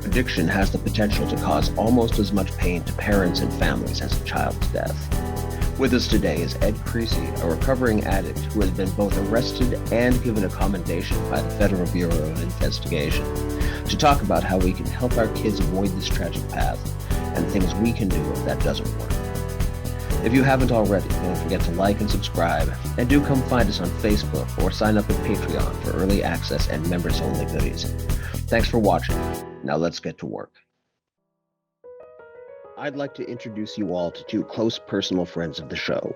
Addiction has the potential to cause almost as much pain to parents and families as a child's death. With us today is Ed Kressy, a recovering addict who has been both arrested and given a commendation by the Federal Bureau of Investigation, to talk about how we can help our kids avoid this tragic path and things we can do if that doesn't work. If you haven't already, don't forget to like and subscribe, and do come find us on Facebook or sign up at Patreon for early access and members-only goodies. Thanks for watching. Now let's get to work. I'd like to introduce you all to two close personal friends of the show.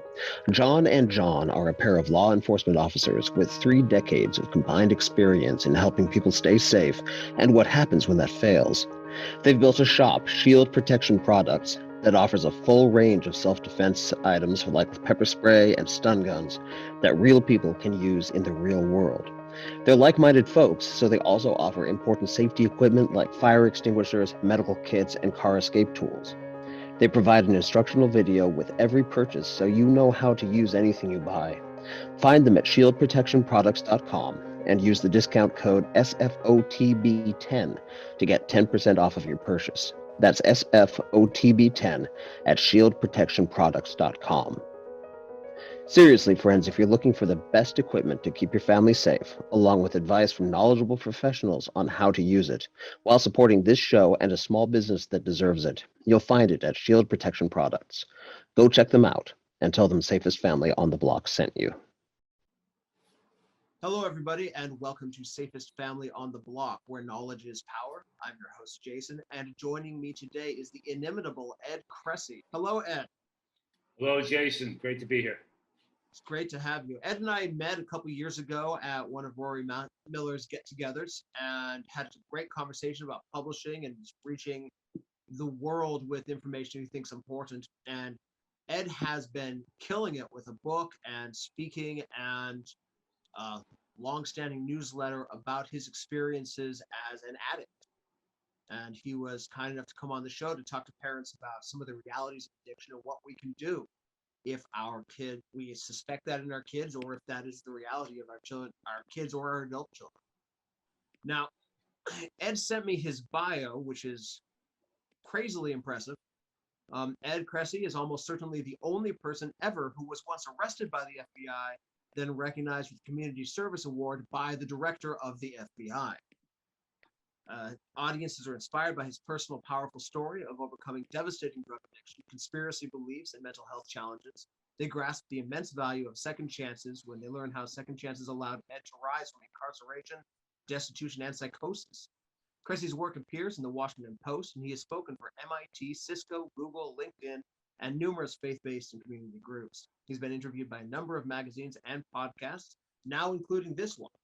John and John are a pair of law enforcement officers with 3 decades of combined experience in helping people stay safe and what happens when that fails. They've built a shop, Shield Protection Products, that offers a full range of self-defense items like pepper spray and stun guns that real people can use in the real world. They're like-minded folks, so they also offer important safety equipment like fire extinguishers, medical kits, and car escape tools. They provide an instructional video with every purchase so you know how to use anything you buy. Find them at shieldprotectionproducts.com and use the discount code SFOTB10 to get 10% off of your purchase. That's SFOTB10 at shieldprotectionproducts.com. Seriously, friends, if you're looking for the best equipment to keep your family safe, along with advice from knowledgeable professionals on how to use it, while supporting this show and a small business that deserves it, you'll find it at Shield Protection Products. Go check them out and tell them Safest Family on the Block sent you. Hello, everybody, and welcome to Safest Family on the Block, where knowledge is power. I'm your host, Jason, and joining me today is the inimitable Ed Kressy. Hello, Ed. Hello, Jason. Great to be here. It's great to have you. Ed and I met a couple years ago at one of Rory Miller's get-togethers and had a great conversation about publishing and reaching the world with information he thinks important. And Ed has been killing it with a book and speaking and long-standing newsletter about his experiences as an addict. And he was kind enough to come on the show to talk to parents about some of the realities of addiction and what we can do if we suspect that in our kids, or if that is the reality of our children, our kids or our adult children. Now, Ed sent me his bio, which is crazily impressive. Ed Kressy is almost certainly the only person ever who was once arrested by the FBI, then recognized with the Community Service Award by the director of the FBI. Audiences are inspired by his personal, powerful story of overcoming devastating drug addiction, conspiracy beliefs, and mental health challenges. They grasp the immense value of second chances when they learn how second chances allowed Ed to rise from incarceration, destitution, and psychosis. Kressy's work appears in the Washington Post, and he has spoken for MIT, Cisco, Google, LinkedIn, and numerous faith-based and community groups. He's been interviewed by a number of magazines and podcasts, now including this one.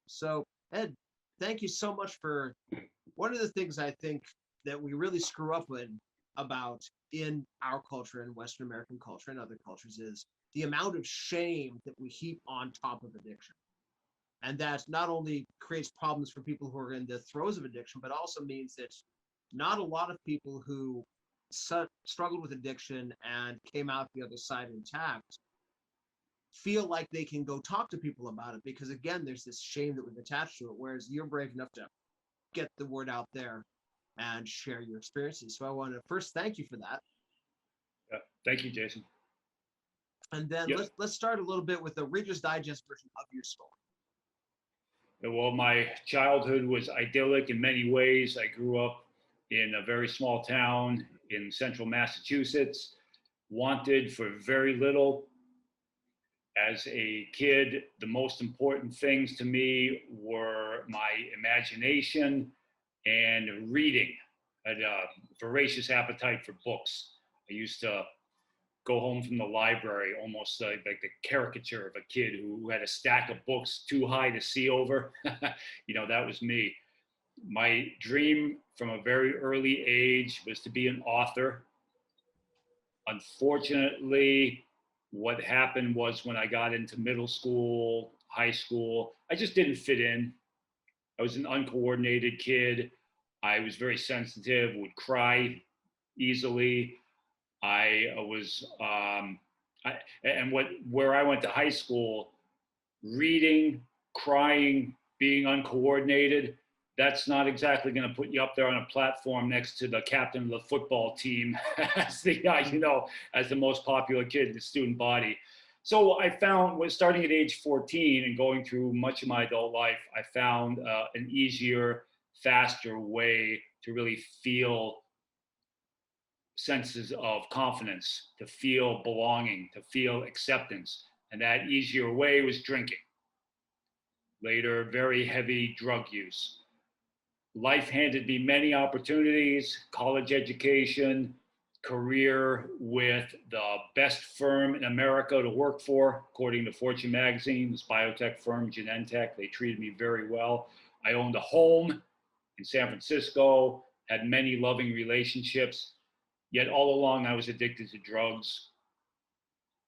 So, Ed, thank you so much for one of the things I think that we really screw up about in our culture and Western American culture and other cultures is the amount of shame that we heap on top of addiction. And that not only creates problems for people who are in the throes of addiction, but also means that not a lot of people who struggled with addiction and came out the other side intact feel like they can go talk to people about it, because again, there's this shame that we've attached to it, whereas you're brave enough to get the word out there and share your experiences. So I want to first thank you for that. Yeah, thank you, Jason. And then let's start a little bit with the Reader's Digest version of your story. Well, my childhood was idyllic in many ways. I grew up in a very small town in central Massachusetts, wanted for very little. As a kid, the most important things to me were my imagination and reading. I had a voracious appetite for books. I used to go home from the library almost like the caricature of a kid who had a stack of books too high to see over. That was me. My dream from a very early age was to be an author. Unfortunately, what happened was when I got into middle school, high school, I just didn't fit in. I was an uncoordinated kid. I was very sensitive, would cry easily. Where I went to high school, reading, crying, being uncoordinated, that's not exactly going to put you up there on a platform next to the captain of the football team as the as the most popular kid in the student body. So I found, was starting at age 14 and going through much of my adult life, I found an easier, faster way to really feel senses of confidence, to feel belonging, to feel acceptance. And that easier way was drinking. Later, very heavy drug use. Life handed me many opportunities, college education, career with the best firm in America to work for, according to Fortune magazine, this biotech firm, Genentech. They treated me very well. I owned a home in San Francisco, had many loving relationships, yet all along I was addicted to drugs.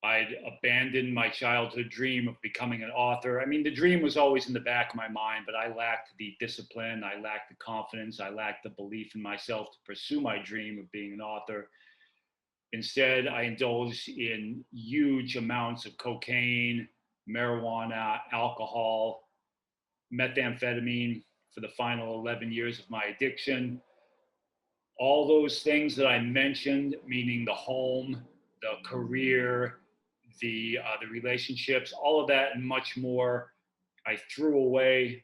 I'd abandoned my childhood dream of becoming an author. I mean, the dream was always in the back of my mind, but I lacked the discipline, I lacked the confidence, I lacked the belief in myself to pursue my dream of being an author. Instead, I indulged in huge amounts of cocaine, marijuana, alcohol, methamphetamine for the final 11 years of my addiction. All those things that I mentioned, meaning the home, the career, the relationships, all of that and much more, I threw away.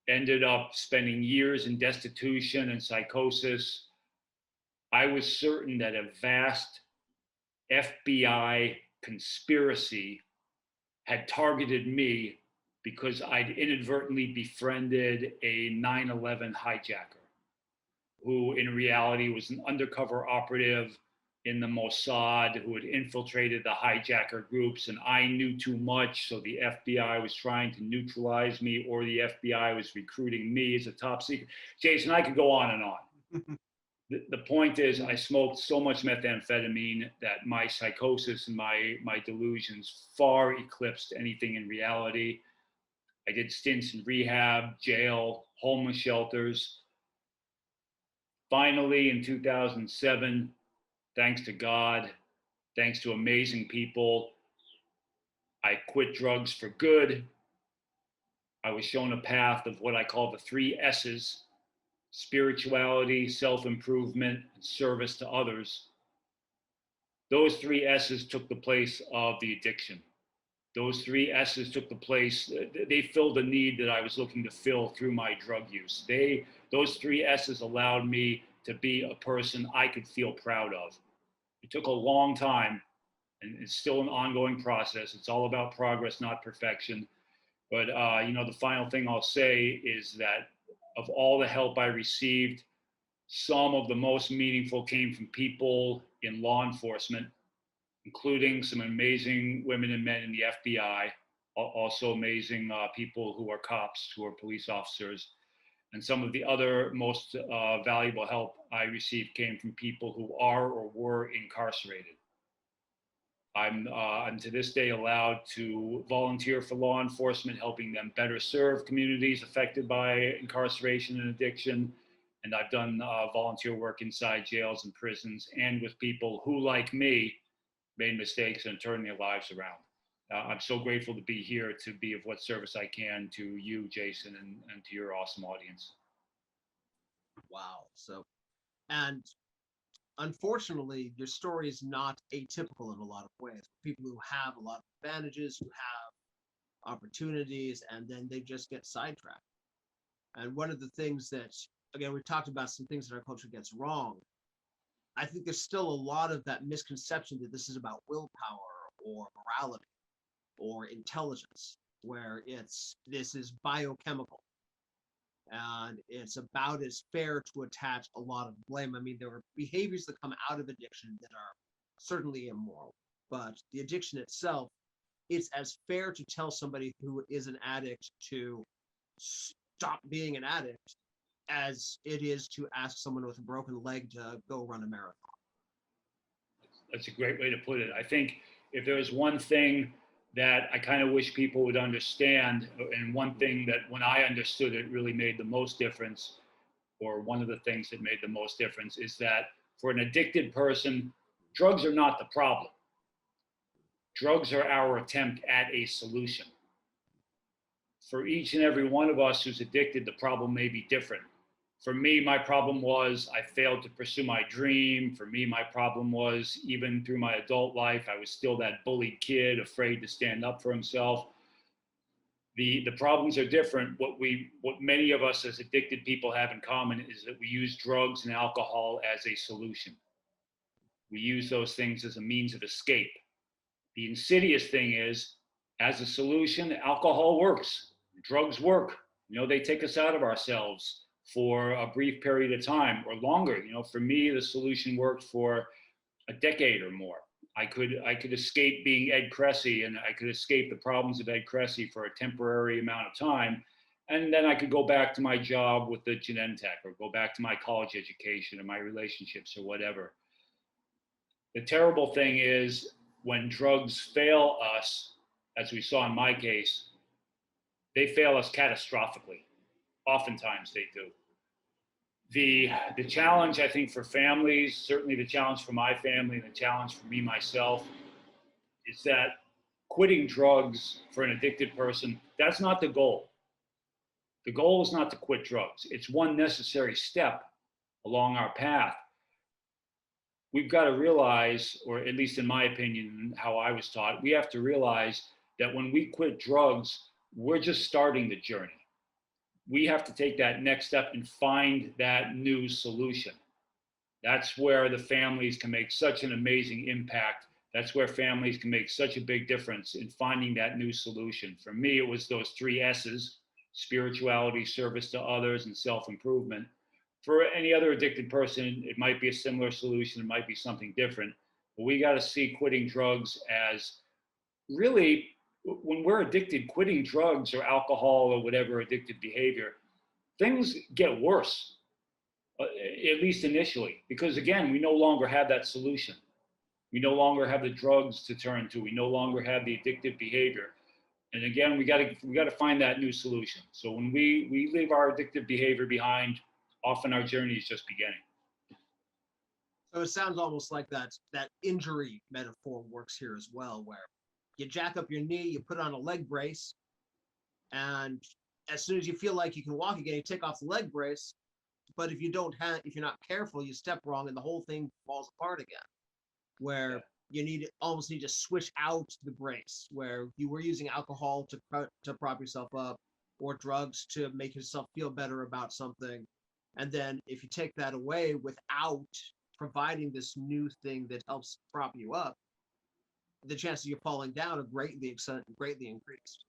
Ended up spending years in destitution and psychosis. I was certain that a vast FBI conspiracy had targeted me because I'd inadvertently befriended a 9/11 hijacker, who in reality was an undercover operative in the Mossad who had infiltrated the hijacker groups, and I knew too much, so the FBI was trying to neutralize me, or the FBI was recruiting me as a top secret. Jason, I could go on and on. The point is, I smoked so much methamphetamine that my psychosis and my delusions far eclipsed anything in reality. I did stints in rehab, jail, homeless shelters. Finally, in 2007, thanks to God, thanks to amazing people, I quit drugs for good. I was shown a path of what I call the 3 S's: spirituality, self-improvement, and service to others. Those 3 S's took the place of the addiction. Those 3 S's took the place, they filled a need that I was looking to fill through my drug use. Those 3 S's allowed me to be a person I could feel proud of. It took a long time, and it's still an ongoing process. It's all about progress, not perfection. But the final thing I'll say is that of all the help I received, some of the most meaningful came from people in law enforcement, including some amazing women and men in the FBI, also amazing people who are cops, who are police officers. And some of the other most valuable help I received came from people who are or were incarcerated. I'm to this day allowed to volunteer for law enforcement, helping them better serve communities affected by incarceration and addiction. And I've done volunteer work inside jails and prisons, and with people who, like me, made mistakes and turned their lives around. I'm so grateful to be here, to be of what service I can to you, Jason, and to your awesome audience. Wow. So, and unfortunately, your story is not atypical in a lot of ways. People who have a lot of advantages, who have opportunities, and then they just get sidetracked. And one of the things that, again, we've talked about some things that our culture gets wrong. I think there's still a lot of that misconception that this is about willpower or morality or intelligence, where this is biochemical. And it's about as fair to attach a lot of blame. I mean, there are behaviors that come out of addiction that are certainly immoral, but the addiction itself, it's as fair to tell somebody who is an addict to stop being an addict as it is to ask someone with a broken leg to go run a marathon. That's a great way to put it. I think if there's one thing that I kind of wish people would understand, and one thing that when I understood it really made the most difference, or one of the things that made the most difference, is that for an addicted person, drugs are not the problem. Drugs are our attempt at a solution. for each and every one of us who's addicted, the problem may be different. For me, my problem was I failed to pursue my dream. For me, my problem was even through my adult life, I was still that bullied kid, afraid to stand up for himself. The problems are different. What many of us as addicted people have in common is that we use drugs and alcohol as a solution. We use those things as a means of escape. The insidious thing is, as a solution, alcohol works, drugs work. They take us out of ourselves for a brief period of time or longer. For me, the solution worked for a decade or more. I could escape being Ed Kressy, and I could escape the problems of Ed Kressy for a temporary amount of time. And then I could go back to my job with the Genentech, or go back to my college education or my relationships or whatever. The terrible thing is when drugs fail us, as we saw in my case, they fail us catastrophically. Oftentimes they do. The challenge, I think, for families, certainly the challenge for my family and the challenge for me myself, is that quitting drugs for an addicted person, that's not the goal. The goal is not to quit drugs. It's one necessary step along our path. We've got to realize, or at least in my opinion, how I was taught, we have to realize that when we quit drugs, we're just starting the journey. We have to take that next step and find that new solution. That's where the families can make such an amazing impact. That's where families can make such a big difference in finding that new solution. For me, it was those 3 S's: spirituality, service to others, and self-improvement. For any other addicted person, it might be a similar solution. It might be something different. But we got to see quitting drugs as really, when we're addicted, quitting drugs or alcohol or whatever addictive behavior, things get worse, at least initially, because again, we no longer have that solution. We no longer have the drugs to turn to. We no longer have the addictive behavior. And again, we got to find that new solution. So when we leave our addictive behavior behind, often our journey is just beginning. So it sounds almost like that injury metaphor works here as well, where you jack up your knee, you put on a leg brace, and as soon as you feel like you can walk again, you take off the leg brace. But if you're not careful, you step wrong, and the whole thing falls apart again. Where you almost need to switch out the brace, where you were using alcohol to prop yourself up, or drugs to make yourself feel better about something, and then if you take that away without providing this new thing that helps prop you up, the chances of you falling down are greatly increased.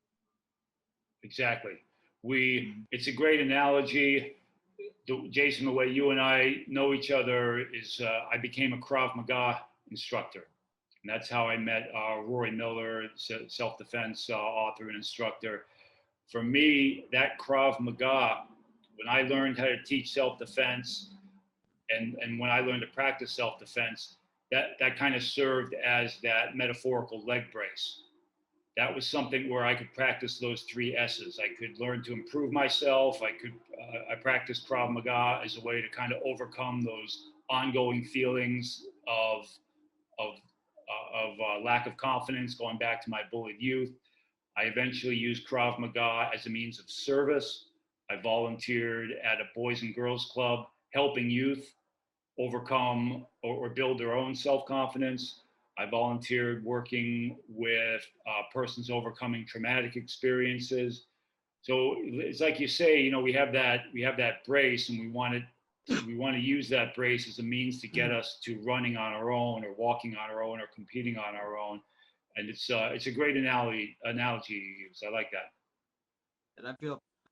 Exactly. It's a great analogy. Jason, the way you and I know each other is I became a Krav Maga instructor. And that's how I met Rory Miller, self-defense author and instructor. For me, that Krav Maga, when I learned how to teach self-defense and when I learned to practice self-defense, that kind of served as that metaphorical leg brace. That was something where I could practice those 3 S's. I could learn to improve myself. I practiced Krav Maga as a way to kind of overcome those ongoing feelings of lack of confidence, going back to my bullied youth. I eventually used Krav Maga as a means of service. I volunteered at a Boys and Girls Club, helping youth overcome or build their own self-confidence. I volunteered working with persons overcoming traumatic experiences. So it's like you say, we have that brace, and we want to use that brace as a means to get us to running on our own, or walking on our own, or competing on our own. And it's a great analogy to use. I like that. And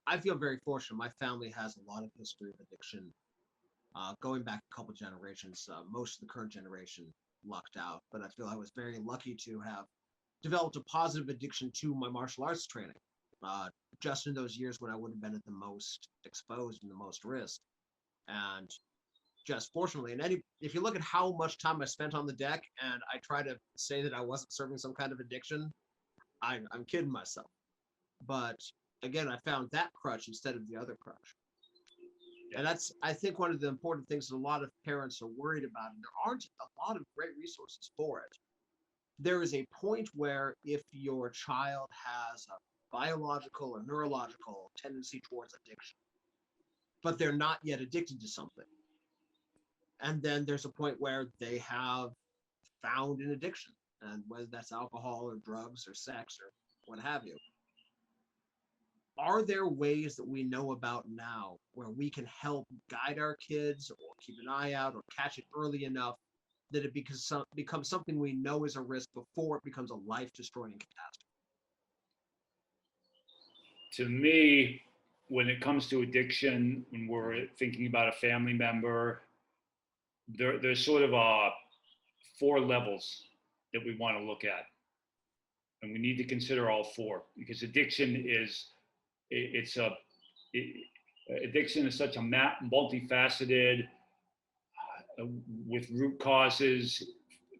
I feel very fortunate. My family has a lot of history of addiction, going back a couple generations. Most of the current generation lucked out, but I feel I was very lucky to have developed a positive addiction to my martial arts training, just in those years when I would have been at the most exposed and the most risk. And just fortunately, and if you look at how much time I spent on the deck, and I try to say that I wasn't serving some kind of addiction, I'm kidding myself. But again, I found that crutch instead of the other crutch. And that's, I think, one of the important things that a lot of parents are worried about, and there aren't a lot of great resources for it. There is a point where if your child has biological or neurological tendency towards addiction, but they're not yet addicted to something. And then there's a point where they have found an addiction, and whether that's alcohol or drugs or sex or what have you. Are there ways that we know about now where we can help guide our kids or keep an eye out or catch it early enough that it becomes something we know is a risk before it becomes a life-destroying catastrophe? To me, when it comes to addiction, when we're thinking about a family member, there's sort of 4 levels that we want to look at. And we need to consider all 4, because addiction is such a multifaceted, with root causes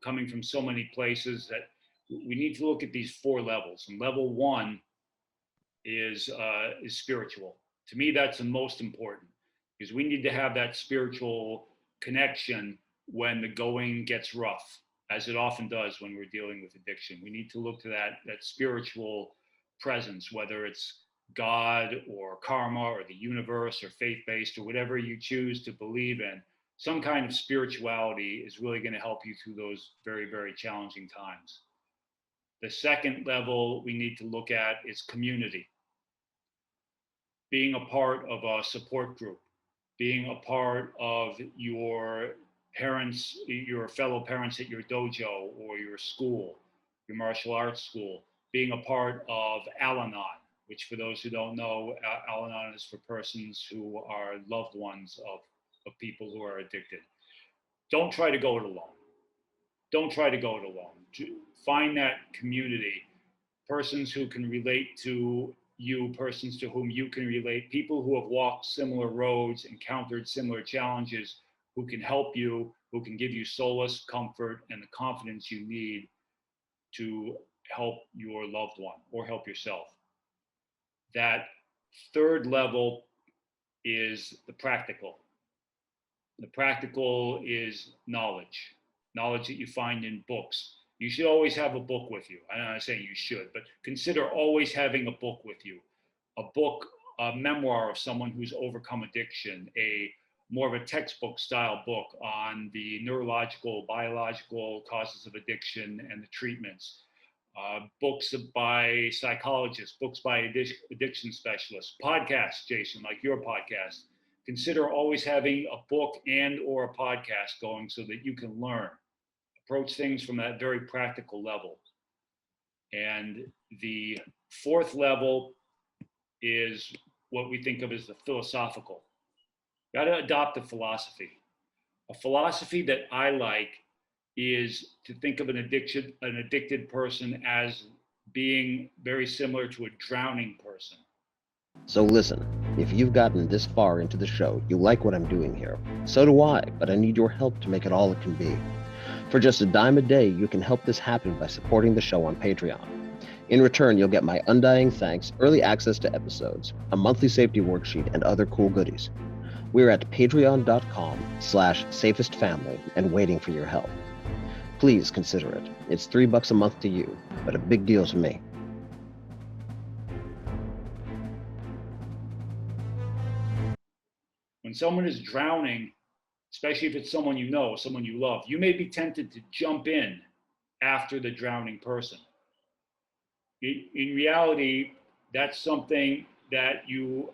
coming from so many places, that we need to look at these 4 levels. And level 1 is spiritual. To me, that's the most important, because we need to have that spiritual connection when the going gets rough, as it often does when we're dealing with addiction. We need to look to that spiritual presence, whether it's God or karma or the universe or faith-based or whatever you choose to believe in. Some kind of spirituality is really going to help you through those very, very challenging times. The second level we need to look at is community. Being a part of a support group, being a part of your parents, your fellow parents at your dojo or your school, your martial arts school, being a part of Al-Anon, which, for those who don't know, Al-Anon is for persons who are loved ones of people who are addicted. Don't try to go it alone. Don't try to go it alone. Find that community, persons who can relate to you, persons to whom you can relate, people who have walked similar roads, encountered similar challenges, who can help you, who can give you solace, comfort, and the confidence you need to help your loved one or help yourself. That third level is the practical. The practical is knowledge that you find in books. You should always have a book with you. I'm not saying you should, but consider always having a book with you. A book, a memoir of someone who's overcome addiction, more of a textbook style book on the neurological, biological causes of addiction and the treatments. Books by psychologists, books by addiction specialists, podcasts, Jason, like your podcast. Consider always having a book and or a podcast going so that you can learn. Approach things from that very practical level. And the fourth level is what we think of as the philosophical. Got to adopt a philosophy. A philosophy that I like is to think of an addicted person as being very similar to a drowning person. So listen, if you've gotten this far into the show, you like what I'm doing here. So do I, but I need your help to make it all it can be. For just $0.10 a day, you can help this happen by supporting the show on Patreon. In return, you'll get my undying thanks, early access to episodes, a monthly safety worksheet, and other cool goodies. We're at patreon.com/safestfamily and waiting for your help. Please consider it. It's $3 a month to you, but a big deal to me. When someone is drowning, especially if it's someone you know, someone you love, you may be tempted to jump in after the drowning person. In reality, that's something that you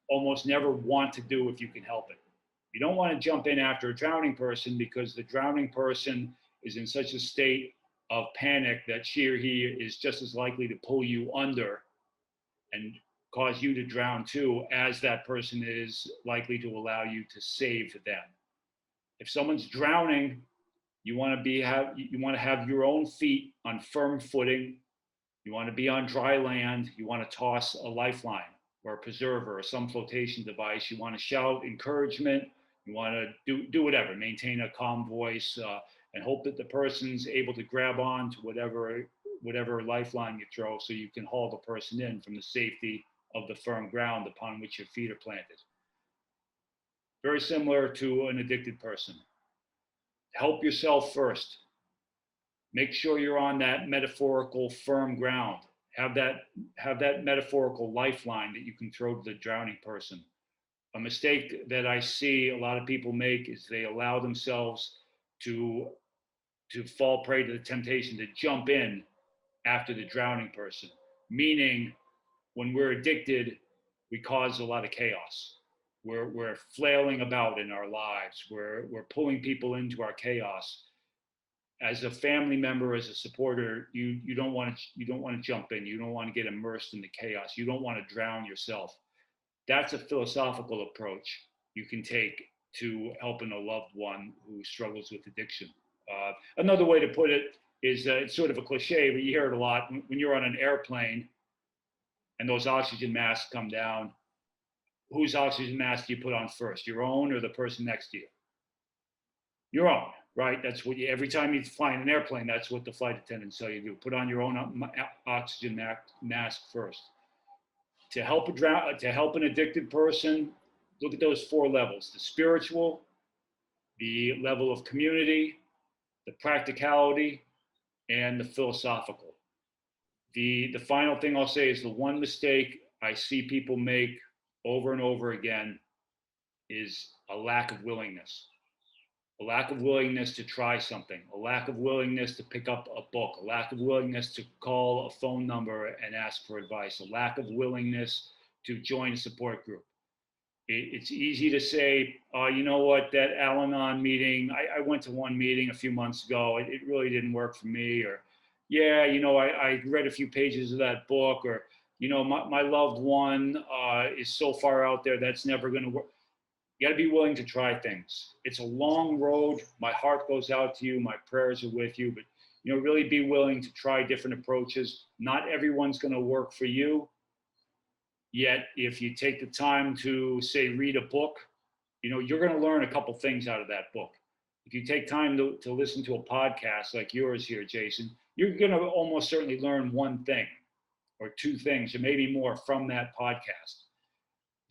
almost never want to do if you can help it. You don't want to jump in after a drowning person because the drowning person is in such a state of panic that she or he is just as likely to pull you under and cause you to drown too, as that person is likely to allow you to save them. If someone's drowning, you want to have your own feet on firm footing. You want to be on dry land. You want to toss a lifeline or a preserver or some flotation device. You want to shout encouragement. You want to do whatever, maintain a calm voice, and hope that the person's able to grab on to whatever lifeline you throw so you can haul the person in from the safety of the firm ground upon which your feet are planted. Very similar to an addicted person. Help yourself first. Make sure you're on that metaphorical firm ground. Have that metaphorical lifeline that you can throw to the drowning person. A mistake that I see a lot of people make is they allow themselves to fall prey to the temptation to jump in after the drowning person. Meaning, when we're addicted, we cause a lot of chaos. We're flailing about in our lives. We're pulling people into our chaos. As a family member, as a supporter, you don't want to jump in. You don't want to get immersed in the chaos. You don't want to drown yourself. That's a philosophical approach you can take to helping a loved one who struggles with addiction. Another way to put it is it's sort of a cliche, but you hear it a lot when you're on an airplane and those oxygen masks come down. Whose oxygen mask do you put on first, your own or the person next to you? Your own, right? That's what every time you fly in an airplane, that's what the flight attendants tell you to do. Put on your own oxygen mask first. To help an addicted person, look at those 4 levels: the spiritual, the level of community, the practicality, and the philosophical. The final thing I'll say is the one mistake I see people make over and over again is a lack of willingness. A lack of willingness to try something, a lack of willingness to pick up a book, a lack of willingness to call a phone number and ask for advice, a lack of willingness to join a support group. It's easy to say, you know what, that Al-Anon meeting, I went to one meeting a few months ago, it really didn't work for me, or yeah, I read a few pages of that book, or my loved one is so far out there that's never going to work. You got to be willing to try things. It's a long road. My heart goes out to you. My prayers are with you, but really be willing to try different approaches. Not everyone's going to work for you. Yet, if you take the time to, say, read a book, you're going to learn a couple things out of that book. If you take time to listen to a podcast like yours here, Jason, you're going to almost certainly learn one thing or 2 things or maybe more from that podcast.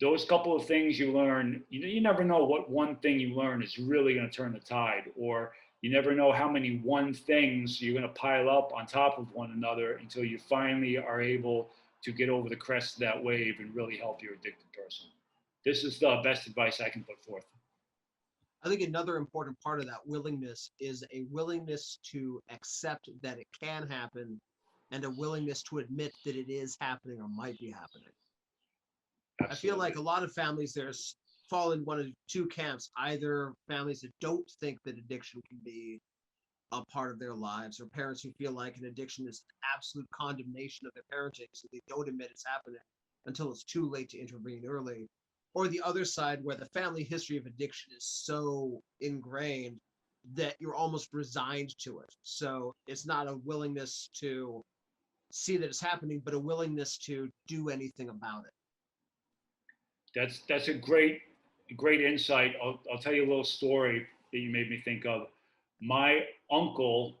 Those couple of things you learn, you never know what one thing you learn is really going to turn the tide, or you never know how many one things you're going to pile up on top of one another until you finally are able to get over the crest of that wave and really help your addicted person. This is the best advice I can put forth. I think another important part of that willingness is a willingness to accept that it can happen and a willingness to admit that it is happening or might be happening. Absolutely. I feel like a lot of families fall in one of 2 camps, either families that don't think that addiction can be a part of their lives, or parents who feel like an addiction is an absolute condemnation of their parenting, so they don't admit it's happening until it's too late to intervene early. Or the other side, where the family history of addiction is so ingrained that you're almost resigned to it. So it's not a willingness to see that it's happening, but a willingness to do anything about it. That's a great insight. I'll tell you a little story that you made me think of. My uncle,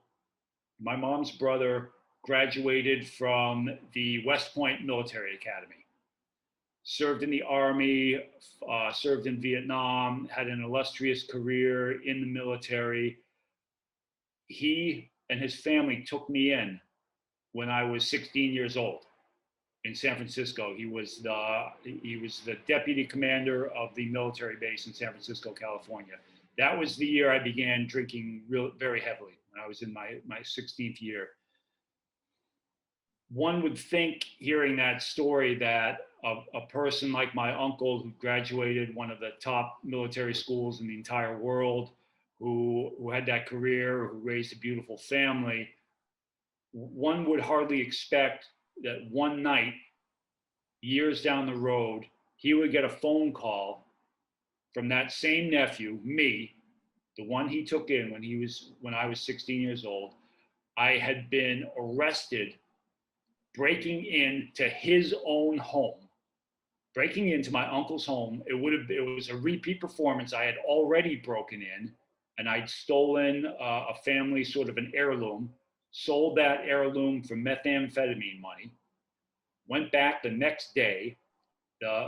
my mom's brother, graduated from the West Point Military Academy. Served in the Army, served in Vietnam, had an illustrious career in the military. He and his family took me in when I was 16 years old. In San Francisco. He was the deputy commander of the military base in San Francisco, California. That was the year I began drinking very heavily, when I was in my 16th year. One would think, hearing that story, that a person like my uncle, who graduated one of the top military schools in the entire world, who had that career, who raised a beautiful family, one would hardly expect that one night, years down the road, he would get a phone call from that same nephew, me, the one he took in when I was 16 years old. I had been arrested breaking into his own home, breaking into my uncle's home. It was a repeat performance. I had already broken in, and I'd stolen a family sort of an heirloom, sold that heirloom for methamphetamine money, went back the next day.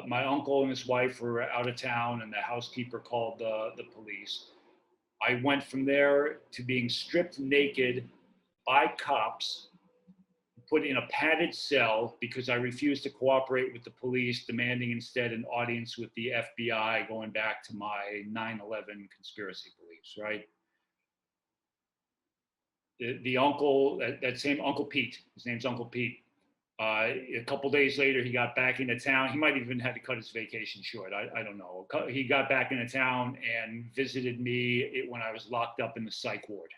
My uncle and his wife were out of town, and the housekeeper called the police. I went from there to being stripped naked by cops, put in a padded cell because I refused to cooperate with the police, demanding instead an audience with the FBI, going back to my 9/11 conspiracy beliefs, right? The uncle, that same Uncle Pete, his name's Uncle Pete. A couple days later, he got back into town. He might even had to cut his vacation short. I don't know. He got back into town and visited me when I was locked up in the psych ward,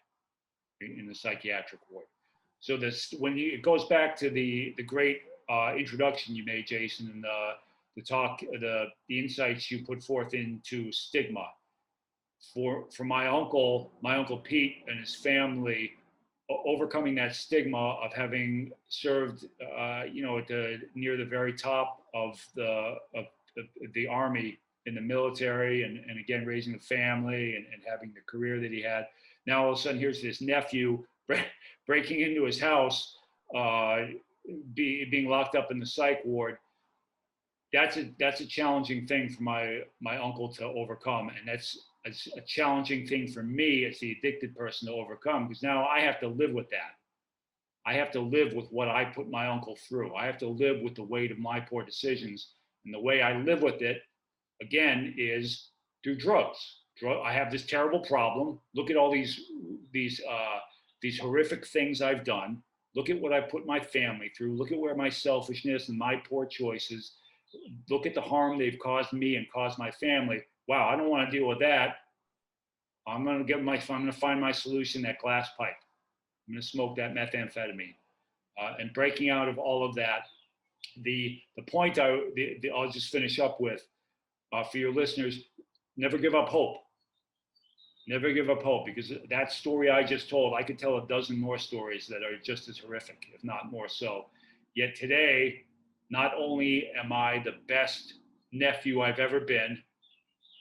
in the psychiatric ward. So this, it goes back to the great introduction you made, Jason, and the insights you put forth into stigma. For my uncle Pete and his family, overcoming that stigma of having served, near the very top of the army, in the military, and again raising a family and having the career that he had. Now all of a sudden, here's this nephew breaking into his house, being locked up in the psych ward. That's a challenging thing for my uncle to overcome, and that's a challenging thing for me as the addicted person to overcome, because now I have to live with that. I have to live with what I put my uncle through. I have to live with the weight of my poor decisions, and the way I live with it, again, is through drugs. I have this terrible problem. Look at all these horrific things I've done. Look at what I put my family through. Look at where my selfishness and my poor choices. Look at the harm they've caused me and caused my family. Wow, I don't want to deal with that. I'm going to find my solution, that glass pipe. I'm going to smoke that methamphetamine. And breaking out of all of that, the point I'll just finish up with, for your listeners, never give up hope. Never give up hope, because that story I just told, I could tell a dozen more stories that are just as horrific, if not more so. Yet today, not only am I the best nephew I've ever been,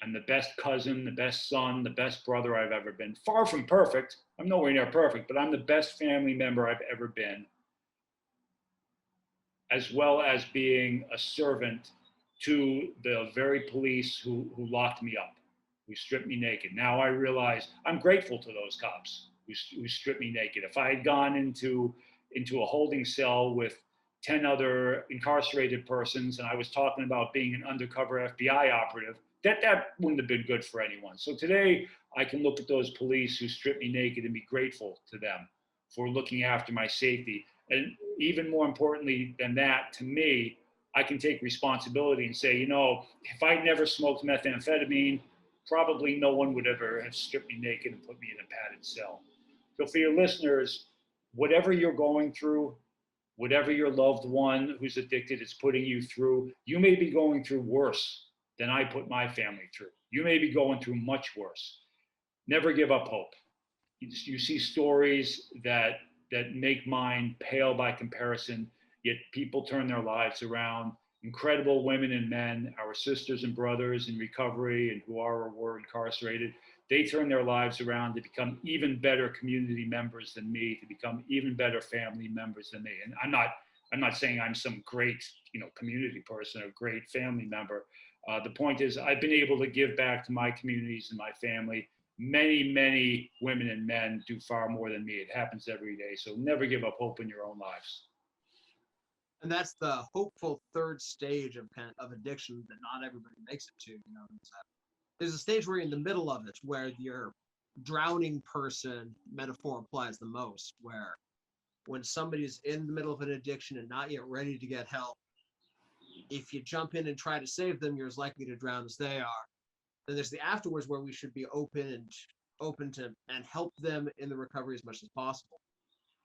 I'm the best cousin, the best son, the best brother I've ever been. Far from perfect. I'm nowhere near perfect, but I'm the best family member I've ever been, as well as being a servant to the very police who locked me up, who stripped me naked. Now I realize I'm grateful to those cops who stripped me naked. If I had gone into a holding cell with 10 other incarcerated persons and I was talking about being an undercover FBI operative, that wouldn't have been good for anyone. So today I can look at those police who stripped me naked and be grateful to them for looking after my safety. And even more importantly than that, to me, I can take responsibility and say, if I'd never smoked methamphetamine, probably no one would ever have stripped me naked and put me in a padded cell. So for your listeners, whatever you're going through, whatever your loved one who's addicted is putting you through, you may be going through worse than I put my family through. You may be going through much worse. Never give up hope. You see stories that make mine pale by comparison, yet people turn their lives around. Incredible women and men, our sisters and brothers in recovery and who are or were incarcerated, they turn their lives around to become even better community members than me, to become even better family members than me. And I'm not saying I'm some great, community person or great family member. The point is, I've been able to give back to my communities and my family. Many, many women and men do far more than me. It happens every day. So never give up hope in your own lives. And that's the hopeful third stage of addiction that not everybody makes it to. There's a stage where you're in the middle of it, where your drowning person metaphor applies the most, where when somebody's in the middle of an addiction and not yet ready to get help, if you jump in and try to save them, you're as likely to drown as they are. Then there's the afterwards, where we should be open to and help them in the recovery as much as possible.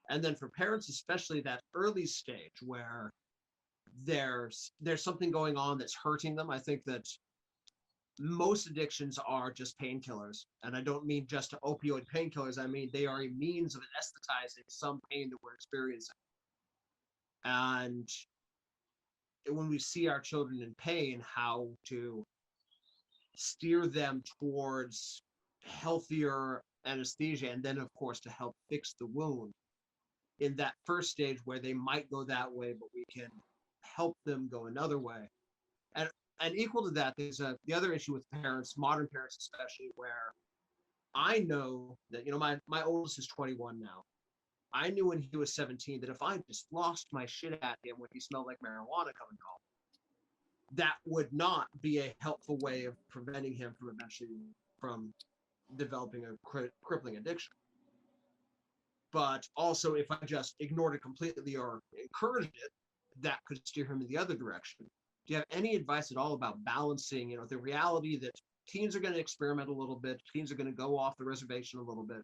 And then for parents, especially that early stage where there's something going on that's hurting them. I think that most addictions are just painkillers. And I don't mean just opioid painkillers. I mean, they are a means of anesthetizing some pain that we're experiencing. And when we see our children in pain, how to steer them towards healthier anesthesia, and then of course to help fix the wound in that first stage where they might go that way, but we can help them go another way. And equal to that, there's the other issue with parents, modern parents especially, where I know that my oldest is 21 now, I knew when he was 17 that if I just lost my shit at him when he smelled like marijuana coming home, that would not be a helpful way of preventing him from eventually from developing a crippling addiction. But also, if I just ignored it completely or encouraged it, that could steer him in the other direction. Do you have any advice at all about balancing, the reality that teens are going to experiment a little bit, teens are going to go off the reservation a little bit,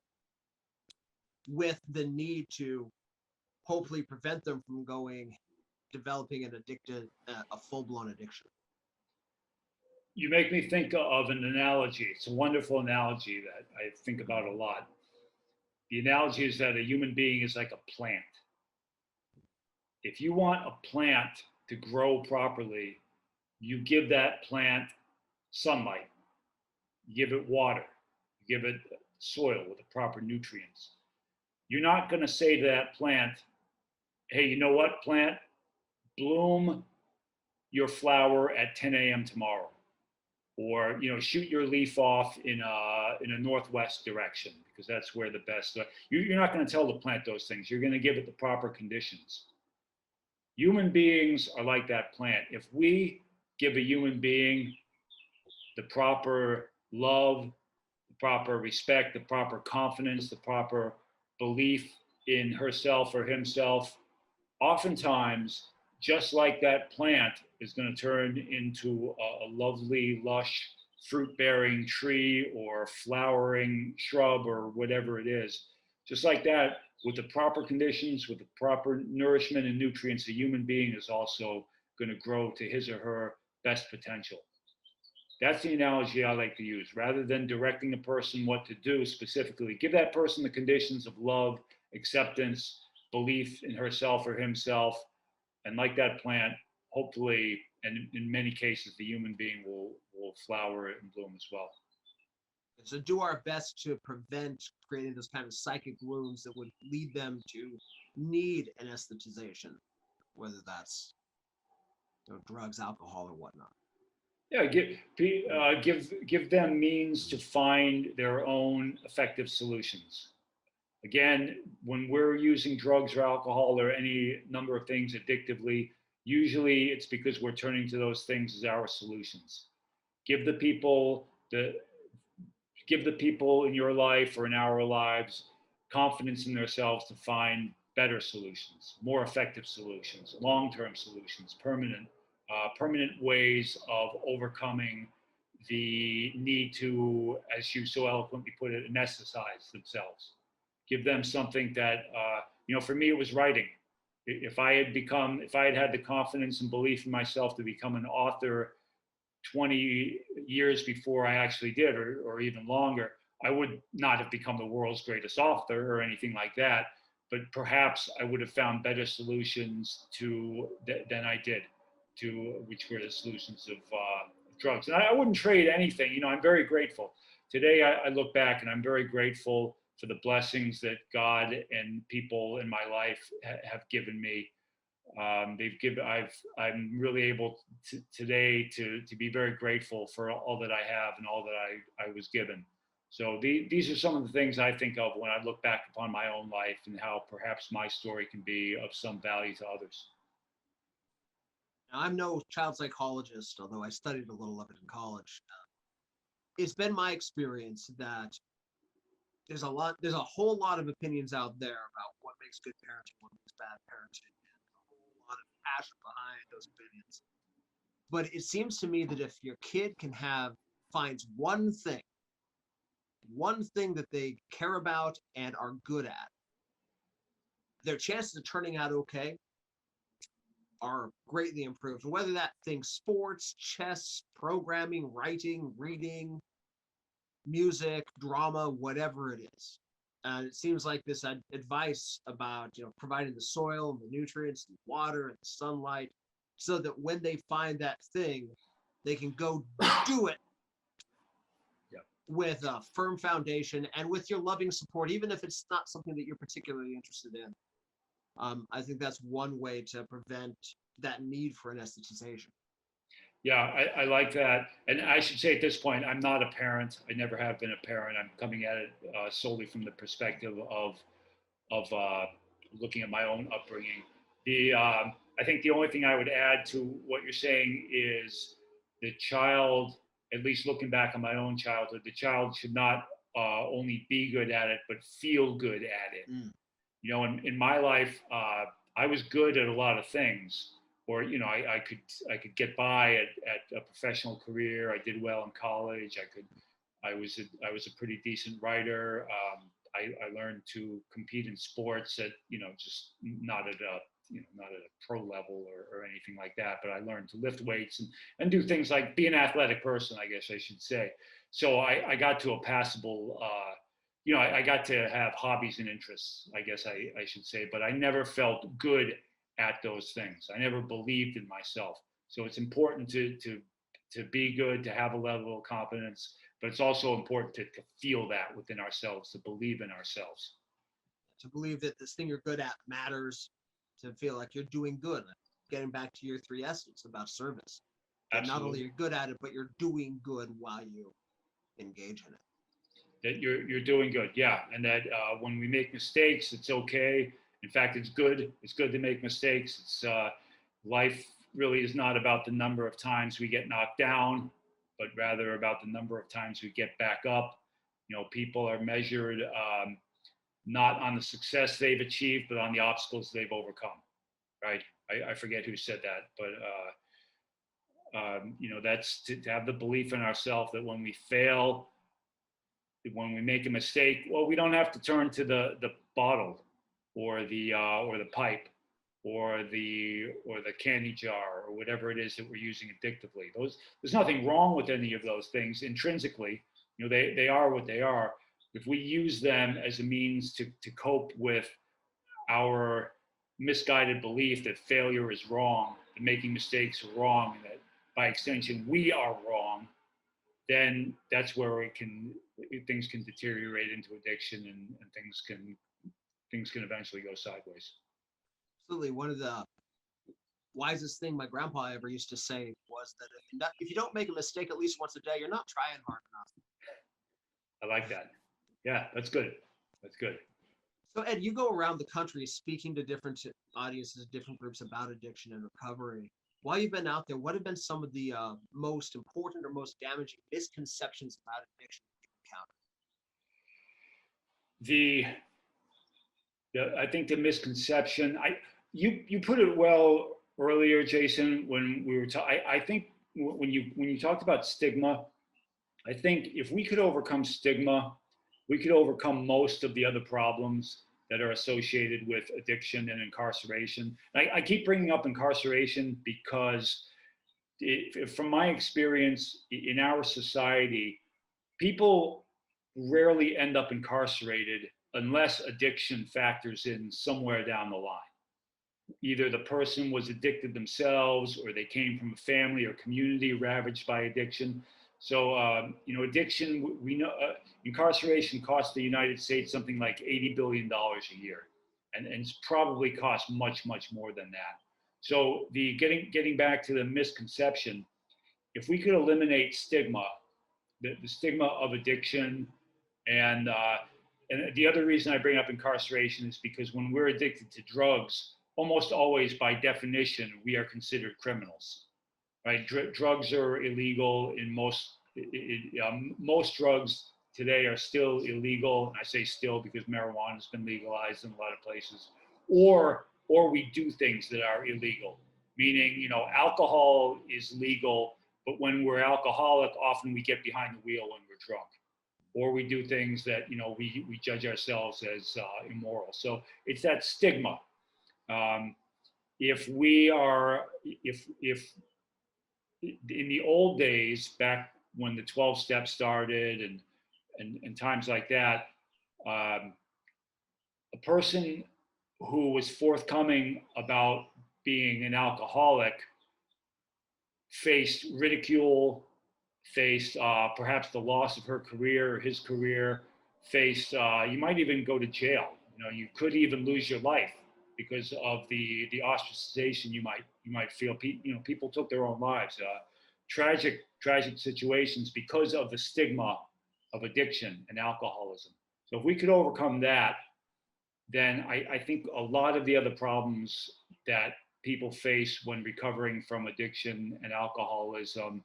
with the need to hopefully prevent them from developing a full-blown addiction? You make me think of an analogy. It's a wonderful analogy that I think about a lot. The analogy is that a human being is like a plant. If you want a plant to grow properly, you give that plant sunlight, you give it water, you give it soil with the proper nutrients. You're not going to say to that plant, hey, you know what, plant? Bloom your flower at 10 a.m. tomorrow. Or shoot your leaf off in a northwest direction because that's where the best. You're not going to tell the plant those things. You're going to give it the proper conditions. Human beings are like that plant. If we give a human being the proper love, the proper respect, the proper confidence, the proper belief in herself or himself, oftentimes, just like that plant is going to turn into a lovely, lush, fruit-bearing tree or flowering shrub or whatever it is. Just like that, with the proper conditions, with the proper nourishment and nutrients, a human being is also going to grow to his or her best potential. That's the analogy I like to use. Rather than directing a person what to do specifically, give that person the conditions of love, acceptance, belief in herself or himself, and like that plant, hopefully, and in many cases, the human being will flower and bloom as well. So do our best to prevent creating those kind of psychic wounds that would lead them to need an anesthetization, whether that's drugs, alcohol, or whatnot. Yeah, give them means to find their own effective solutions. Again, when we're using drugs or alcohol or any number of things addictively, usually it's because we're turning to those things as our solutions. Give the people in your life or in our lives confidence in themselves to find better solutions, more effective solutions, long-term solutions, permanent ways of overcoming the need to, as you so eloquently put it, anesthetize themselves. Give them something that, for me, it was writing. If I had had the confidence and belief in myself to become an author 20 years before I actually did, or even longer, I would not have become the world's greatest author or anything like that. But perhaps I would have found better solutions than I did, which were the solutions of drugs. And I wouldn't trade anything. I'm very grateful. Today, I look back and I'm very grateful for the blessings that God and people in my life have given me. I'm really able today to be very grateful for all that I have and all that I was given. So these are some of the things I think of when I look back upon my own life and how perhaps my story can be of some value to others. Now, I'm no child psychologist, although I studied a little of it in college. It's been my experience that there's a whole lot of opinions out there about what makes good parenting, what makes bad parenting, and a whole lot of passion behind those opinions. But it seems to me that if your kid finds one thing that they care about and are good at, their chances of turning out okay are greatly improved. And whether that thing's sports, chess, programming, writing, reading, music, drama, whatever it is. And it seems like this advice about providing the soil and the nutrients and water and the sunlight, so that when they find that thing, they can go do it with a firm foundation and with your loving support, even if it's not something that you're particularly interested in. I think that's one way to prevent that need for anesthetization. Yeah, I like that. And I should say at this point, I'm not a parent. I never have been a parent. I'm coming at it solely from the perspective of of looking at my own upbringing. I think the only thing I would add to what you're saying is the child, at least looking back on my own childhood, the child should not only be good at it, but feel good at it. You know, in my life, I was good at a lot of things, or you know, I could get by at a professional career. I did well in college. I was a pretty decent writer. I learned to compete in sports at, you know, just not at a, you know, not at a pro level or anything like that, but I learned to lift weights and do things like be an athletic person, I guess I should say. So I got to a passable, you know, I got to have hobbies and interests, I guess I should say, but I never felt good at those things. I never believed in myself. So it's important to be good, to have a level of confidence, but it's also important to feel that within ourselves, to believe in ourselves. To believe that this thing you're good at matters, to feel like you're doing good. Getting back to your 3 S's about service. That not only you're good at it, but you're doing good while you engage in it. That you're doing good, yeah, and that when we make mistakes, it's okay. In fact, it's good. It's good to make mistakes. It's life really is not about the number of times we get knocked down, but rather about the number of times we get back up. You know, people are measured not on the success they've achieved, but on the obstacles they've overcome, right? I forget who said that, but you know, that's to have the belief in ourselves that when we fail, when we make a mistake, well, we don't have to turn to the bottle or the pipe or the candy jar or whatever it is that we're using addictively. There's nothing wrong with any of those things intrinsically. You know, they are what they are. If we use them as a means to cope with our misguided belief that failure is wrong, that making mistakes are wrong, and that by extension we are wrong, then that's where things can deteriorate into addiction, and things can eventually go sideways. Absolutely. One of the wisest thing my grandpa ever used to say was that if you don't make a mistake at least once a day, you're not trying hard enough. I like that. Yeah, that's good. That's good. So Ed, you go around the country speaking to different audiences, different groups about addiction and recovery. While you've been out there, what have been some of the most important or most damaging misconceptions about addiction you've encountered? I think the misconception, you put it well earlier, Jason, when we were talking. I think when you talked about stigma, I think if we could overcome stigma, we could overcome most of the other problems that are associated with addiction and incarceration. I keep bringing up incarceration because from my experience in our society, people rarely end up incarcerated unless addiction factors in somewhere down the line. Either the person was addicted themselves, or they came from a family or community ravaged by addiction. So, you know, addiction, we know incarceration costs the United States something like $80 billion a year. And it's probably cost much, much more than that. So getting back to the misconception, if we could eliminate stigma, the stigma of addiction, and the other reason I bring up incarceration is because when we're addicted to drugs, almost always by definition, we are considered criminals, right? Drugs are illegal in most drugs today are still illegal. And I say still because marijuana has been legalized in a lot of places, or we do things that are illegal, meaning, you know, alcohol is legal, but when we're alcoholic, often we get behind the wheel when we're drunk, or we do things that, you know, we judge ourselves as immoral. So it's that stigma. If in the old days, back when the 12 steps started and times like that, a person who was forthcoming about being an alcoholic faced ridicule, faced perhaps the loss of her career or his career, faced, you might even go to jail. You know, you could even lose your life because of the ostracization you might feel. You know, people took their own lives. Tragic situations because of the stigma of addiction and alcoholism. So if we could overcome that, then I think a lot of the other problems that people face when recovering from addiction and alcoholism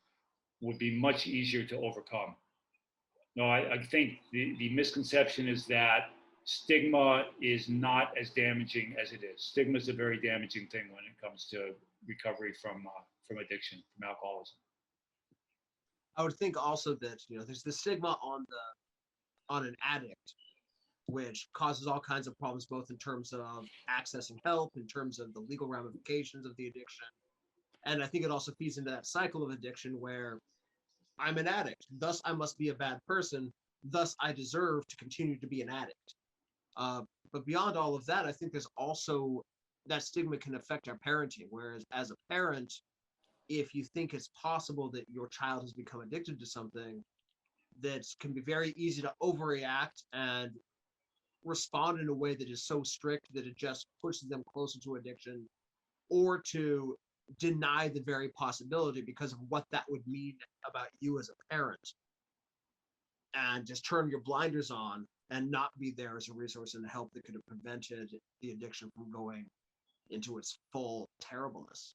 would be much easier to overcome. No, I think the misconception is that stigma is not as damaging as it is. Stigma is a very damaging thing when it comes to recovery from addiction, from alcoholism. I would think also that there's the stigma on an addict, which causes all kinds of problems, both in terms of accessing help, in terms of the legal ramifications of the addiction. And I think it also feeds into that cycle of addiction where I'm an addict, thus I must be a bad person, thus I deserve to continue to be an addict. But beyond all of that, I think there's also that stigma can affect our parenting. Whereas as a parent, if you think it's possible that your child has become addicted to something, that can be very easy to overreact and respond in a way that is so strict that it just pushes them closer to addiction, or to deny the very possibility because of what that would mean about you as a parent, and just turn your blinders on and not be there as a resource and a help that could have prevented the addiction from going into its full terribleness.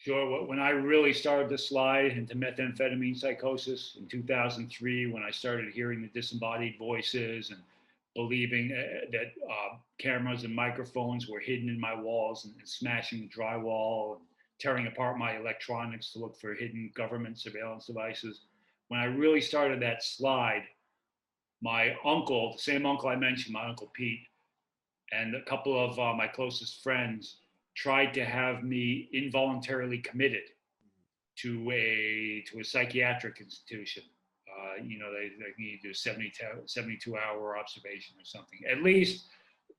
Sure. When I really started to slide into methamphetamine psychosis in 2003, when I started hearing the disembodied voices and believing that cameras and microphones were hidden in my walls and smashing the drywall, and tearing apart my electronics to look for hidden government surveillance devices, when I really started that slide, my uncle, the same uncle I mentioned, my Uncle Pete, and a couple of my closest friends tried to have me involuntarily committed to a psychiatric institution. They need to do 72-hour observation or something. At least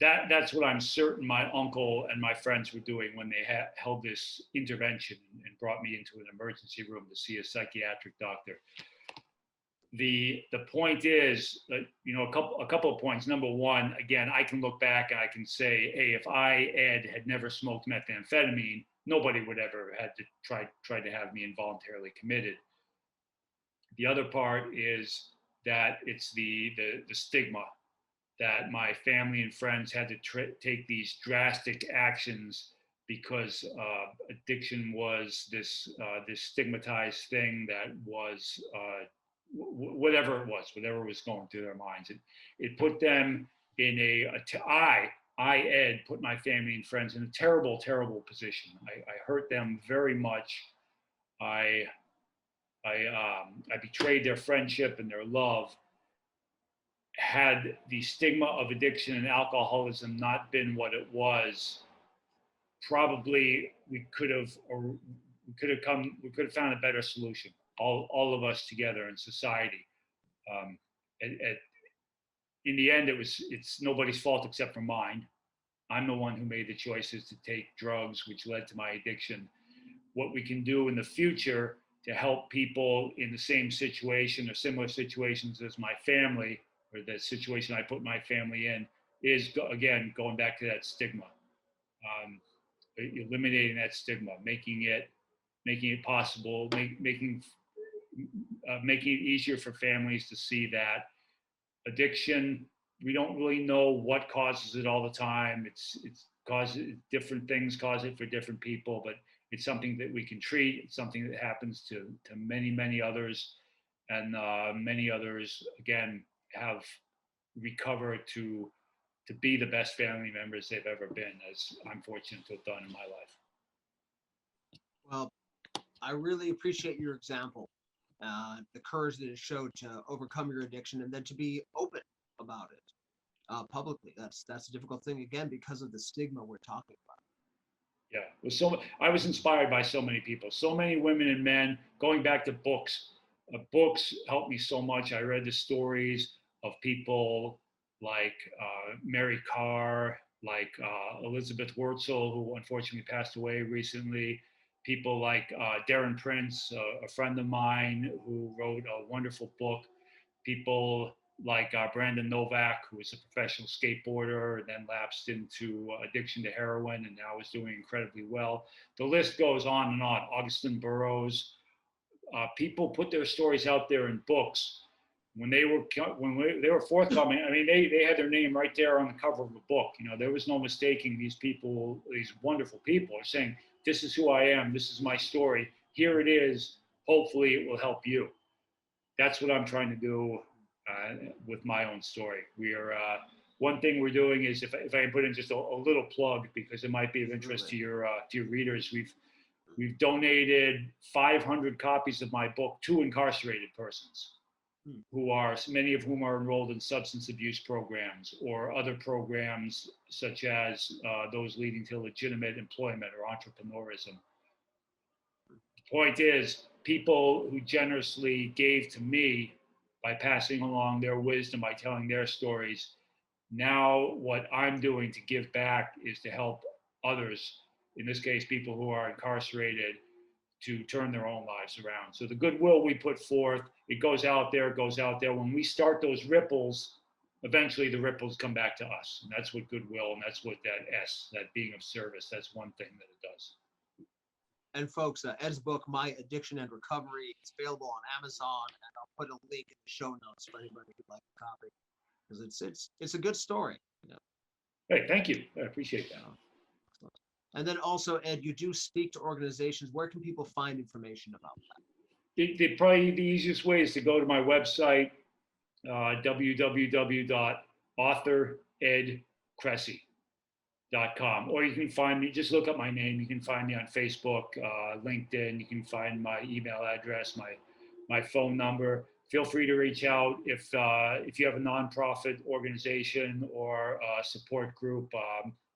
that's what I'm certain my uncle and my friends were doing when they held this intervention and brought me into an emergency room to see a psychiatric doctor. The point is that, a couple of points. Number one, again, I can look back and I can say, hey, if Ed, had never smoked methamphetamine, nobody would ever had to try to have me involuntarily committed. The other part is that it's the stigma that my family and friends had to take these drastic actions because addiction was this stigmatized thing that was whatever was going through their minds. It put them in Ed, put my family and friends in a terrible, terrible position. I hurt them very much. I betrayed their friendship and their love. Had the stigma of addiction and alcoholism not been what it was, probably we could have found a better solution. All of us together in society. In the end, it's nobody's fault except for mine. I'm the one who made the choices to take drugs, which led to my addiction. What we can do in the future to help people in the same situation or similar situations as my family, or the situation I put my family in, is again going back to that stigma, eliminating that stigma, making it possible, making it easier for families to see that addiction, we don't really know what causes it all the time. It's causes different things cause it for different people, but it's something that we can treat. It's something that happens to many, many others, and many others again have recovered to be the best family members they've ever been, as I'm fortunate to have done in my life. Well, I really appreciate your example, the courage that it showed to overcome your addiction and then to be open about it publicly. That's a difficult thing, again, because of the stigma we're talking about. Yeah, I was inspired by so many people, so many women and men. Going back to books, books helped me so much. I read the stories of people like Mary Carr, like Elizabeth Wurtzel, who unfortunately passed away recently. People like Darren Prince, a friend of mine who wrote a wonderful book. People like Brandon Novak, who was a professional skateboarder and then lapsed into addiction to heroin and now is doing incredibly well. The list goes on and on. Augustin Burroughs. People put their stories out there in books when they were forthcoming, I mean, they had their name right there on the cover of a book. You know, there was no mistaking these people, these wonderful people are saying, this is who I am. This is my story. Here it is. Hopefully it will help you. That's what I'm trying to do with my own story. We are, one thing we're doing is, if I can put in just a little plug, because it might be of interest to your readers, we've donated 500 copies of my book to incarcerated persons, who are, many of whom are enrolled in substance abuse programs or other programs such as those leading to legitimate employment or entrepreneurism. The point is, people who generously gave to me by passing along their wisdom, by telling their stories. Now what I'm doing to give back is to help others, in this case, people who are incarcerated, to turn their own lives around. So the goodwill we put forth, it goes out there, it goes out there. When we start those ripples, eventually the ripples come back to us. And that's what goodwill, and that's what that being of service, that's one thing that it does. And folks, Ed's book, My Addiction and Recovery, is available on Amazon, and I'll put a link in the show notes for anybody who'd like a copy, because it's a good story. You know? Hey, thank you. I appreciate that. And then also, Ed, you do speak to organizations. Where can people find information about that? Probably the easiest way is to go to my website, www.authorEdKressy.com, or you can find me, just look up my name. You can find me on Facebook, LinkedIn. You can find my email address, my phone number. Feel free to reach out if you have a nonprofit organization or a support group,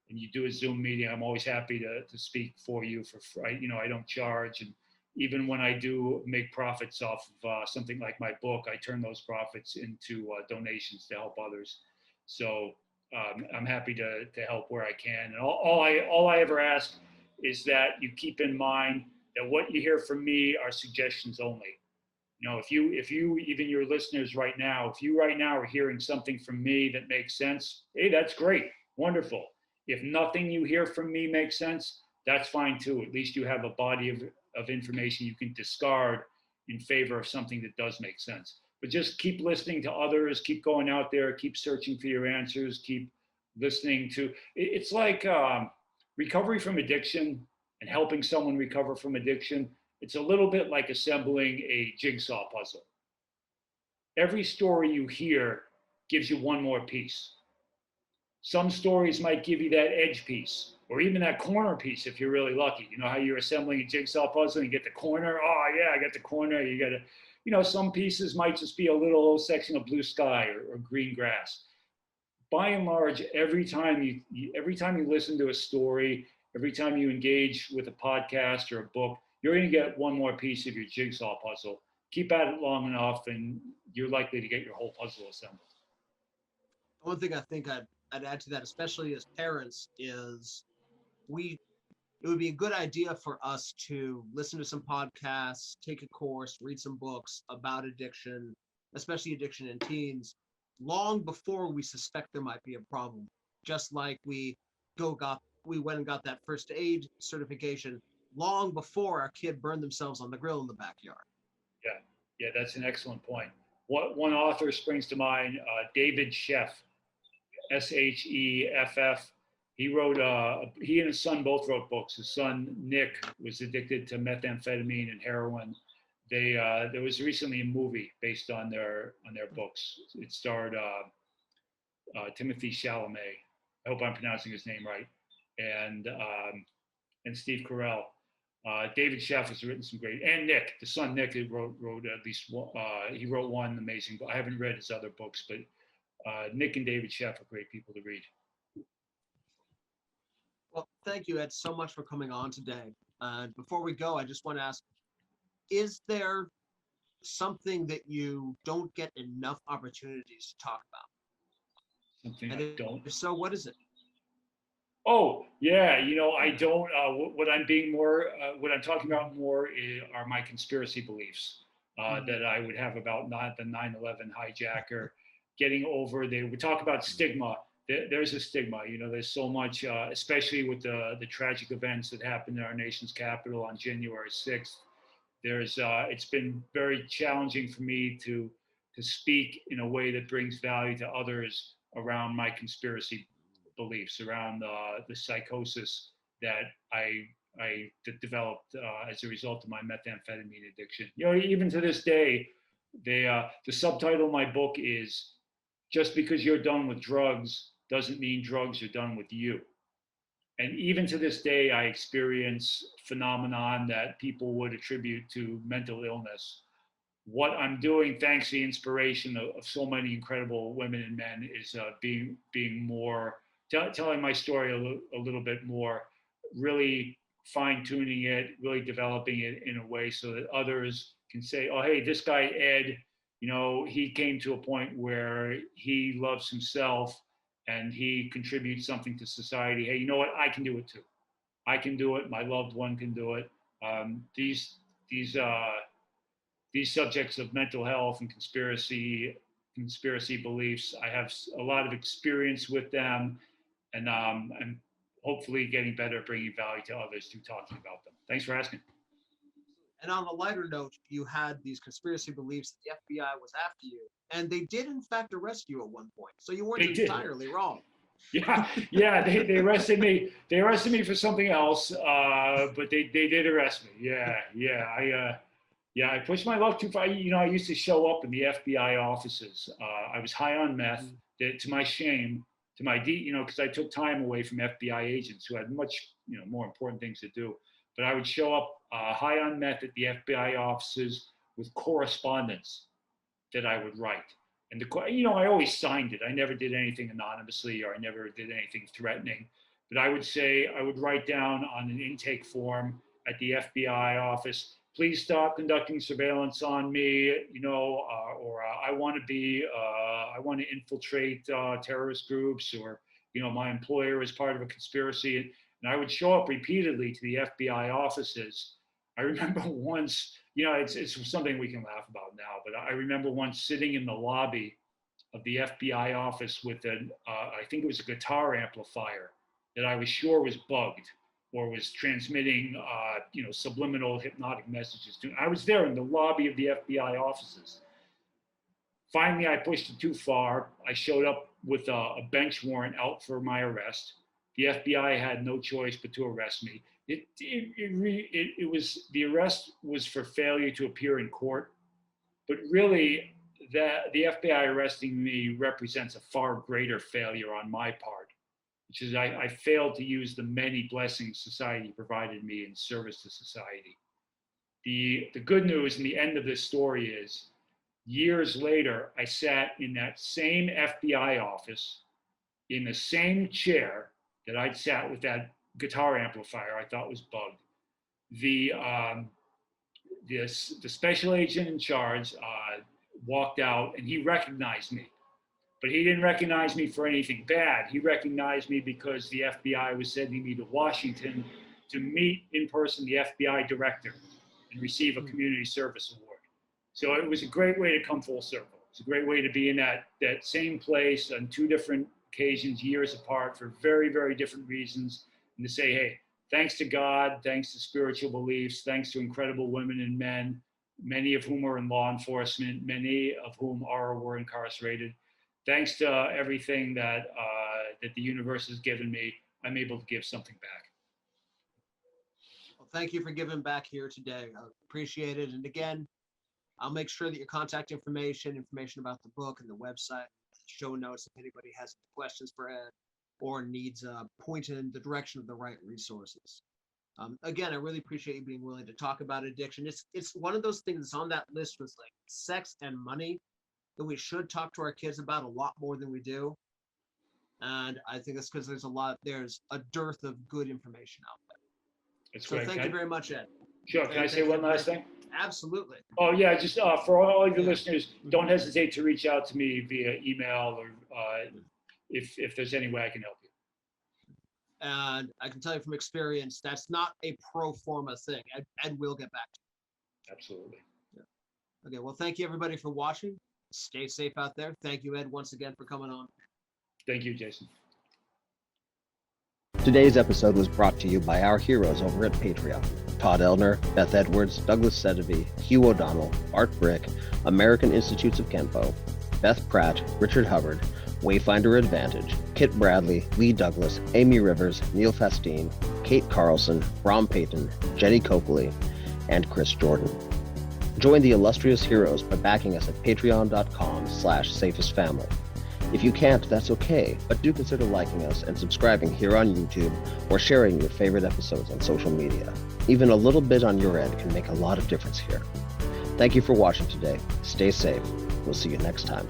and you do a Zoom meeting. I'm always happy to speak for you for free. You know, I don't charge, and even when I do make profits off of something like my book, I turn those profits into donations to help others. So I'm happy to help where I can. And all I ever ask is that you keep in mind that what you hear from me are suggestions only. You know, if you even your listeners right now, if you right now are hearing something from me that makes sense, hey, that's great, wonderful. If nothing you hear from me makes sense, that's fine too. At least you have a body of information you can discard in favor of something that does make sense. But just keep listening to others, keep going out there, keep searching for your answers, keep listening to, it's like recovery from addiction and helping someone recover from addiction. It's a little bit like assembling a jigsaw puzzle. Every story you hear gives you one more piece. Some stories might give you that edge piece, or even that corner piece if you're really lucky. You know how you're assembling a jigsaw puzzle and you get the corner? Oh yeah, I got the corner. You got to, you know, some pieces might just be a little section of blue sky or green grass. By and large, every time you listen to a story, every time you engage with a podcast or a book, you're going to get one more piece of your jigsaw puzzle. Keep at it long enough, and you're likely to get your whole puzzle assembled. One thing I think I'd add to that, especially as parents, is it would be a good idea for us to listen to some podcasts, take a course, read some books about addiction, especially addiction in teens, long before we suspect there might be a problem. Just like we went and got that first aid certification long before our kid burned themselves on the grill in the backyard. Yeah, that's an excellent point. One author springs to mind, David Sheff, Sheff. He and his son both wrote books. His son, Nick, was addicted to methamphetamine and heroin. There was recently a movie based on their books. It starred Timothy Chalamet. I hope I'm pronouncing his name right. And Steve Carell. David Sheff has written some great, and Nick, the son Nick, wrote at least one, he wrote one amazing book. I haven't read his other books, but Nick and David Sheff are great people to read. Well, thank you, Ed, so much for coming on today. Before we go, I just want to ask, is there something that you don't get enough opportunities to talk about? Something and I don't. If so, what is it? Oh, yeah, you know, I don't, what I'm talking about more are my conspiracy beliefs that I would have about the 9/11 hijacker, getting over, we talk about stigma. There's a stigma, you know, there's so much, especially with the tragic events that happened in our nation's capital on January 6th. It's been very challenging for me to to speak in a way that brings value to others around my conspiracy beliefs, around the psychosis that I developed as a result of my methamphetamine addiction. Even to this day, the subtitle of my book is "Just because you're done with drugs doesn't mean drugs are done with you." And even to this day, I experience phenomenon that people would attribute to mental illness. What I'm doing, thanks to the inspiration of so many incredible women and men, is being more telling my story a little bit more, really fine tuning it, really developing it in a way so that others can say, "Oh, hey, this guy Ed, he came to a point where he loves himself and he contributes something to society. Hey, you know what? I can do it too. I can do it. My loved one can do it." These these uh, these subjects of mental health and conspiracy beliefs, I have a lot of experience with them, and I'm hopefully getting better at bringing value to others through talking about them. Thanks for asking. And on a lighter note, you had these conspiracy beliefs that the FBI was after you, and they did in fact arrest you at one point. So you weren't entirely wrong. Yeah. They arrested me. They arrested me for something else, but they did arrest me. I pushed my luck too far. I used to show up in the FBI offices. I was high on meth. To my shame, because I took time away from FBI agents who had much, more important things to do. But I would show up high on meth at the FBI offices with correspondence that I would write. And I always signed it. I never did anything anonymously, or I never did anything threatening. But I would write down on an intake form at the FBI office, "Please stop conducting surveillance on me," or I want to infiltrate terrorist groups, or, my employer is part of a conspiracy. And I would show up repeatedly to the FBI offices. I remember once, it's something we can laugh about now, but I remember once sitting in the lobby of the FBI office with I think it was a guitar amplifier that I was sure was bugged or was transmitting, subliminal hypnotic messages to. I was there in the lobby of the FBI offices. Finally, I pushed it too far. I showed up with a bench warrant out for my arrest. The FBI had no choice but to arrest me. The arrest was for failure to appear in court, but really, the FBI arresting me represents a far greater failure on my part, which is I failed to use the many blessings society provided me in service to society. The good news and the end of this story is, years later, I sat in that same FBI office in the same chair that I'd sat with that guitar amplifier I thought was bugged. The special agent in charge walked out, and he recognized me. But he didn't recognize me for anything bad. He recognized me because the FBI was sending me to Washington to meet in person the FBI director and receive a community service award. So it was a great way to come full circle. It's a great way to be in that same place on two different occasions, years apart, for very, very different reasons, and to say, hey, thanks to God, thanks to spiritual beliefs, thanks to incredible women and men, many of whom are in law enforcement, many of whom were incarcerated. Thanks to everything that the universe has given me, I'm able to give something back. Well, thank you for giving back here today. I appreciate it. And again, I'll make sure that your contact information about the book and the website, show notes, if anybody has questions for Ed or needs pointed in the direction of the right resources. Again, I really appreciate you being willing to talk about addiction. It's one of those things that's on that list with like sex and money that we should talk to our kids about a lot more than we do. And I think that's because there's a dearth of good information out there. That's so great. Thank you very much, Ed. Sure. Can I say one last thing? Absolutely. Oh yeah, just for all of your listeners, don't hesitate to reach out to me via email, or if there's any way I can help you. And I can tell you from experience, that's not a pro forma thing. Ed will get back to you. Absolutely. Yeah. Okay, well, thank you everybody for watching. Stay safe out there. Thank you, Ed, once again for coming on. Thank you, Jason. Today's episode was brought to you by our heroes over at Patreon. Todd Elner, Beth Edwards, Douglas Sedeby, Hugh O'Donnell, Art Brick, American Institutes of Kenpo, Beth Pratt, Richard Hubbard, Wayfinder Advantage, Kit Bradley, Lee Douglas, Amy Rivers, Neil Fastine, Kate Carlson, Ron Payton, Jenny Copley, and Chris Jordan. Join the illustrious heroes by backing us at patreon.com/safestfamily. If you can't, that's okay, but do consider liking us and subscribing here on YouTube or sharing your favorite episodes on social media. Even a little bit on your end can make a lot of difference here. Thank you for watching today. Stay safe. We'll see you next time.